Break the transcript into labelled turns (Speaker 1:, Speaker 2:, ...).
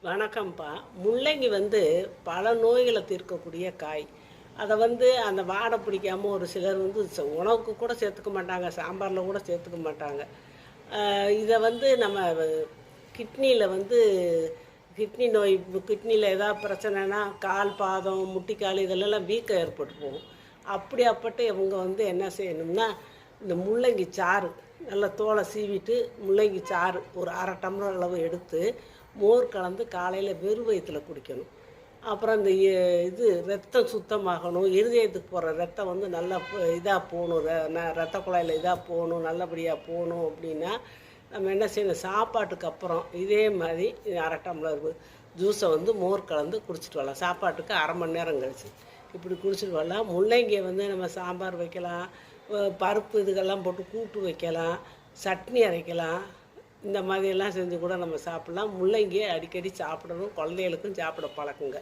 Speaker 1: வணக்கம்ப்பா. முள்ளங்கி பல நோய்கள தீர்க்கக்கூடிய காய். அத அந்த வாடை பிடிக்காம ஒரு சிலர் உணவுக்கு கூட சேர்த்துக்க மாட்டாங்க. சாம்பார்ல கூட சேர்த்துக்க மாட்டாங்க. இத நம்ம கிட்னியில கிட்னி நோய் கிட்னியில ஏதாவது பிரச்சனைனா, கால், பாதம், முட்டிக்கால் இதிலெல்லாம் வீக்கம் ஏற்பட்டு போகும். அப்படியாப்பட்ட இவங்க என்ன செய்யணும்னா, இந்த முள்ளங்கி சாறு நல்லா தோலை சீவிட்டு, முள்ளங்கி சாறு ஒரு 1/2 டம்ளர் அளவு எடுத்து, மோர் கலந்து காலையில் வெறும் வயித்துல குடிக்கணும். அப்புறம் இந்த ரத்தம் சுத்தமாகணும், இருதயத்துக்கு போகிற ரத்தம் நல்லா இதாக போகணும், ரத்த குழாயில் இதாக போகணும், நல்லபடியாக போகணும் அப்படின்னா, நம்ம என்ன செய்யணும், சாப்பாட்டுக்கு அப்புறம் இதே மாதிரி 1/2 டம்ளர் ஜூஸை மோர் கலந்து குடிச்சிட்டு வரலாம். சாப்பாட்டுக்கு 1/2 மணி நேரம் கழிச்சு இப்படி குடிச்சிட்டு வரலாம். முள்ளங்கியை நம்ம சாம்பார் வைக்கலாம், பருப்பு இதுக்கெல்லாம் போட்டு கூட்டு வைக்கலாம், சட்னி அரைக்கலாம். இந்த மாதிரியெல்லாம் செஞ்சு கூட நம்ம சாப்பிட்லாம். முள்ளங்கியை அடிக்கடி சாப்பிடணும், குழந்தைகளுக்கும் சாப்பிட பழக்குங்க.